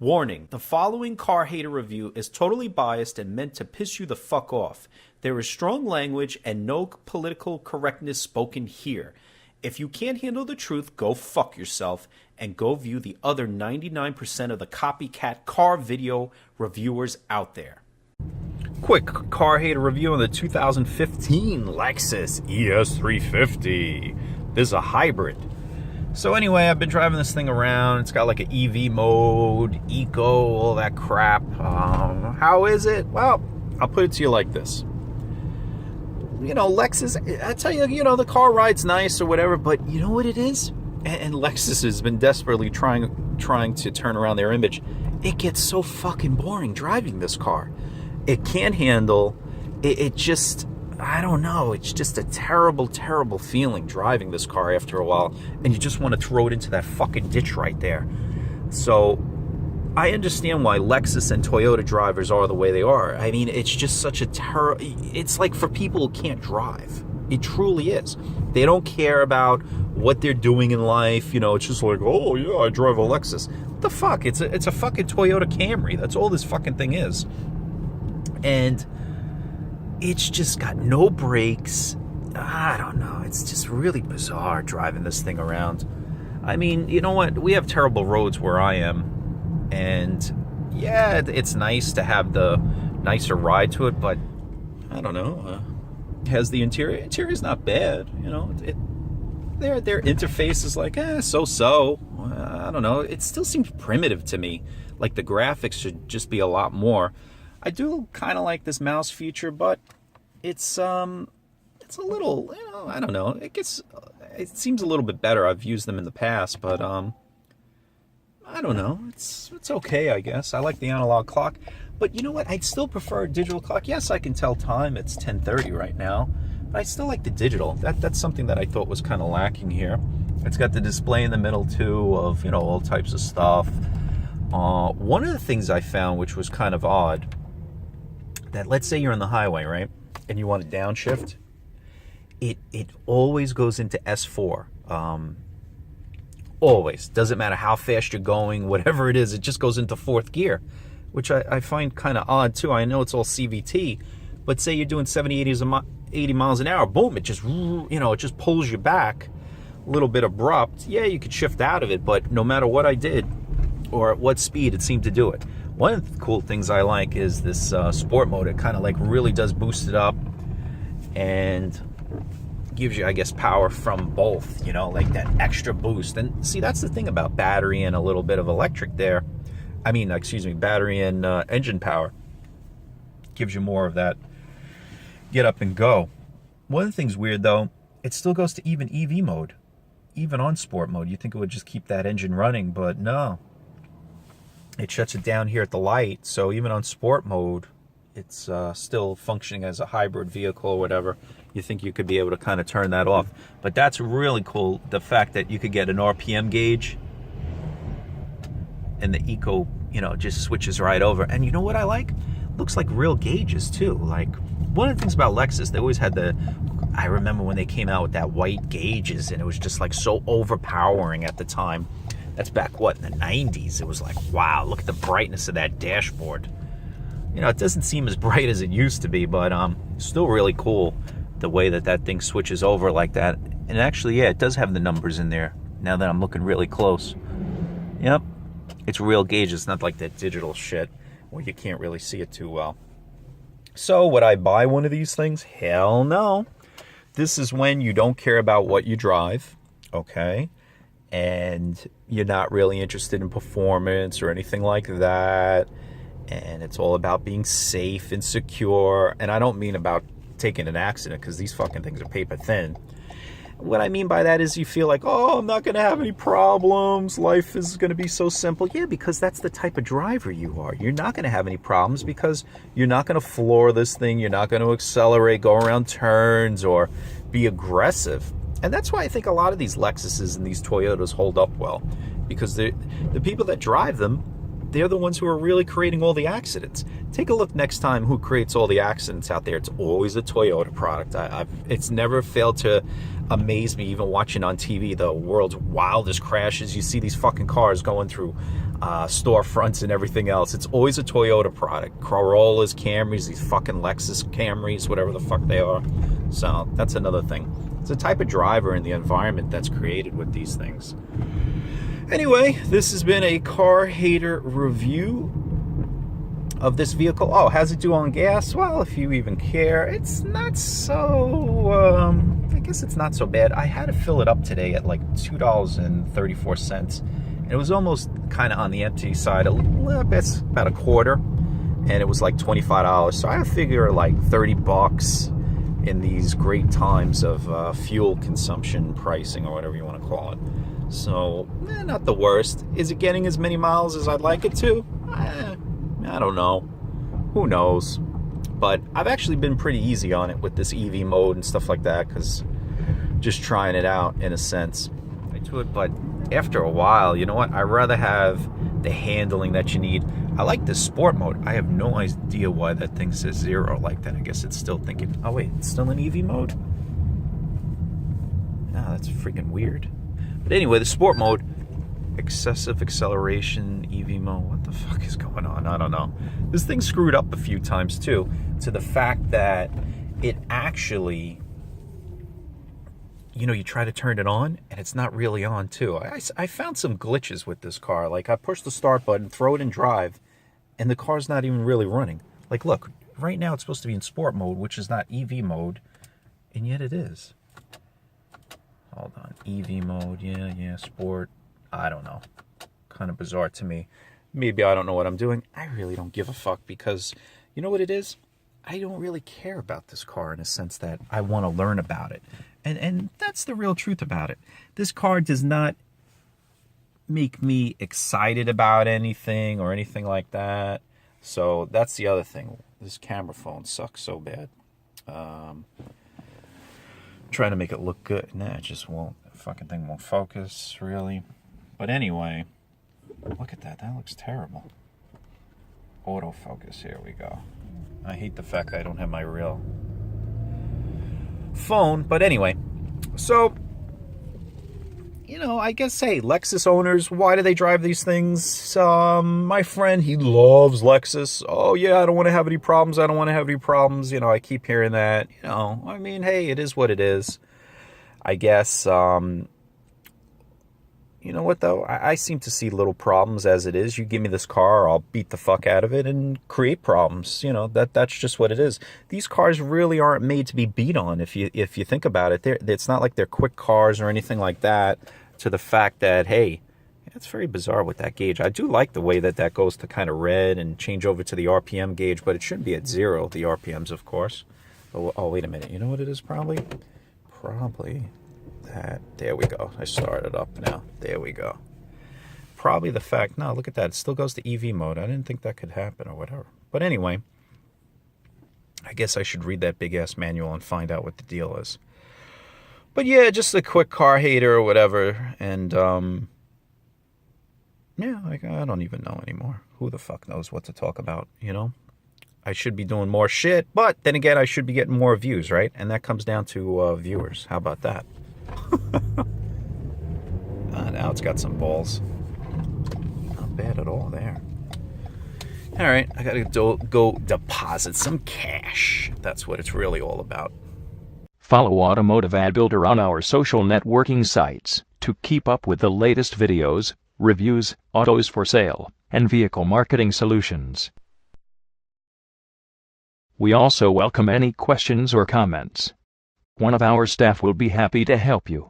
Warning, the following car hater review is totally biased and meant to piss you the fuck off. There is strong language and no political correctness spoken here. If you can't handle the truth, go fuck yourself and go view the other 99% of the copycat car video reviewers out there. Quick car hater review on the 2015 Lexus ES350. This is a hybrid. So anyway, I've been driving this thing around. It's got like an EV mode, eco, all that crap. How is it? Well, I'll put it to you like this. You know, Lexus, I tell you, you know, the car ride's nice or whatever, but you know what it is? And Lexus has been desperately trying to turn around their image. It gets so fucking boring driving this car. It can't handle, it just, I don't know, it's just a terrible, terrible feeling driving this car after a while, and you just want to throw it into that fucking ditch right there. So I understand why Lexus and Toyota drivers are the way they are. I mean, it's just such a it's like for people who can't drive. It truly is. They don't care about what they're doing in life. You know, it's just like, oh yeah, I drive a Lexus. What the fuck? It's a fucking Toyota Camry. That's all this fucking thing is. And it's just got no brakes. I don't know. It's just really bizarre driving this thing around. I mean, you know what? We have terrible roads where I am. And yeah, it's nice to have the nicer ride to it, but I don't know. Has the interior? Interior's not bad. You know, their interface is like, so-so. I don't know. It still seems primitive to me. Like the graphics should just be a lot more. I do kind of like this mouse feature, but it's a little, you know, I don't know. It seems a little bit better. I've used them in the past, but I don't know. It's okay, I guess. I like the analog clock, but you know what? I'd still prefer a digital clock. Yes, I can tell time. It's 10:30 right now, but I still like the digital. That's something that I thought was kind of lacking here. It's got the display in the middle too of, you know, all types of stuff. One of the things I found, which was kind of odd, that let's say you're on the highway, right? And you want to downshift, it always goes into S4. Always. Doesn't matter how fast you're going, whatever it is, it just goes into fourth gear, which I find kind of odd too. I know it's all CVT, but say you're doing 70, 80 miles an hour, boom, it just, you know, it just pulls you back. A little bit abrupt. Yeah, you could shift out of it, but no matter what I did or at what speed, it seemed to do it. One of the cool things I like is this sport mode. It kind of like really does boost it up and gives you, I guess, power from both, you know, like that extra boost. And see, that's the thing about battery and a little bit of electric there. I mean, excuse me, battery and engine power. Gives you more of that get up and go. One of the things weird though, it still goes to even EV mode, even on sport mode. You think it would just keep that engine running, but no. It shuts it down here at the light, so even on sport mode, it's still functioning as a hybrid vehicle or whatever. You think you could be able to kind of turn that off. But that's really cool, the fact that you could get an RPM gauge and the eco, you know, just switches right over. And you know what I like? Looks like real gauges too. Like, one of the things about Lexus, they always had I remember when they came out with that white gauges, and it was just like so overpowering at the time. That's back, what, in the 90s? It was like, wow, look at the brightness of that dashboard. You know, it doesn't seem as bright as it used to be, but still really cool the way that thing switches over like that. And actually, yeah, it does have the numbers in there now that I'm looking really close. Yep, it's real gauge. It's not like that digital shit where you can't really see it too well. So would I buy one of these things? Hell no. This is when you don't care about what you drive, okay? And you're not really interested in performance or anything like that, and it's all about being safe and secure. And I don't mean about taking an accident, because these fucking things are paper thin. What I mean by that is you feel like, oh, I'm not going to have any problems, life is going to be so simple. Yeah, because that's the type of driver you are. You're not going to have any problems because you're not going to floor this thing, you're not going to accelerate, go around turns, or be aggressive. And that's why I think a lot of these Lexuses and these Toyotas hold up well, because the people that drive them, they're the ones who are really creating all the accidents. Take a look next time who creates all the accidents out there. It's always a Toyota product. It's never failed to amaze me, even watching on TV, the world's wildest crashes. You see these fucking cars going through storefronts and everything else. It's always a Toyota product. Corollas, Camrys, these fucking Lexus Camrys, whatever the fuck they are. So that's another thing. It's a type of driver in the environment that's created with these things. Anyway, this has been a car hater review of this vehicle. Oh, how's it do on gas? Well, if you even care, it's not so, I guess it's not so bad. I had to fill it up today at like $2.34. And it was almost kind of on the empty side, a little bit, about a quarter. And it was like $25. So I figure like $30 in these great times of fuel consumption pricing or whatever you want to call it. So, not the worst. Is it getting as many miles as I'd like it to? I don't know. Who knows? But I've actually been pretty easy on it with this EV mode and stuff like that, because just trying it out in a sense. But after a while, you know what? I'd rather have the handling that you need. I like the sport mode. I have no idea why that thing says 0 like that. I guess it's still thinking, oh wait, it's still in EV mode? No, that's freaking weird. But anyway, the sport mode, excessive acceleration, EV mode, what the fuck is going on? I don't know. This thing screwed up a few times too, to the fact that it actually, you know, you try to turn it on and it's not really on too. I found some glitches with this car. Like I push the start button, throw it in drive, and the car's not even really running. Like look, right now it's supposed to be in sport mode, which is not EV mode, and yet it is. Hold on, EV mode, yeah, sport. I don't know. Kind of bizarre to me. Maybe I don't know what I'm doing. I really don't give a fuck because, you know what it is? I don't really care about this car in a sense that I want to learn about it. And that's the real truth about it. This car does not make me excited about anything or anything like that. So that's the other thing. This camera phone sucks so bad. Trying to make it look good. Nah, it just won't. The fucking thing won't focus, really. But anyway, look at that. That looks terrible. Autofocus. Here we go. I hate the fact that I don't have my real phone. But anyway, so, you know, I guess, hey, Lexus owners, why do they drive these things? My friend, he loves Lexus. Oh, yeah, I don't want to have any problems. I don't want to have any problems. You know, I keep hearing that. You know, I mean, hey, it is what it is. I guess, you know what, though? I seem to see little problems as it is. You give me this car, I'll beat the fuck out of it and create problems. You know, that's just what it is. These cars really aren't made to be beat on if you think about it. It's not like they're quick cars or anything like that, to the fact that, hey, it's very bizarre with that gauge. I do like the way that goes to kind of red and change over to the RPM gauge, but it shouldn't be at 0, the RPMs, of course. Oh, wait a minute. You know what it is probably? Probably that. There we go. I started up now. There we go. Probably the fact, no, look at that. It still goes to EV mode. I didn't think that could happen or whatever. But anyway, I guess I should read that big-ass manual and find out what the deal is. But yeah, just a quick car hater or whatever. And, yeah, like, I don't even know anymore. Who the fuck knows what to talk about, you know? I should be doing more shit, but then again, I should be getting more views, right? And that comes down to viewers. How about that? Now it's got some balls. Not bad at all there. All right, I gotta go deposit some cash. That's what it's really all about. Follow Automotive Ad Builder on our social networking sites to keep up with the latest videos, reviews, autos for sale, and vehicle marketing solutions. We also welcome any questions or comments. One of our staff will be happy to help you.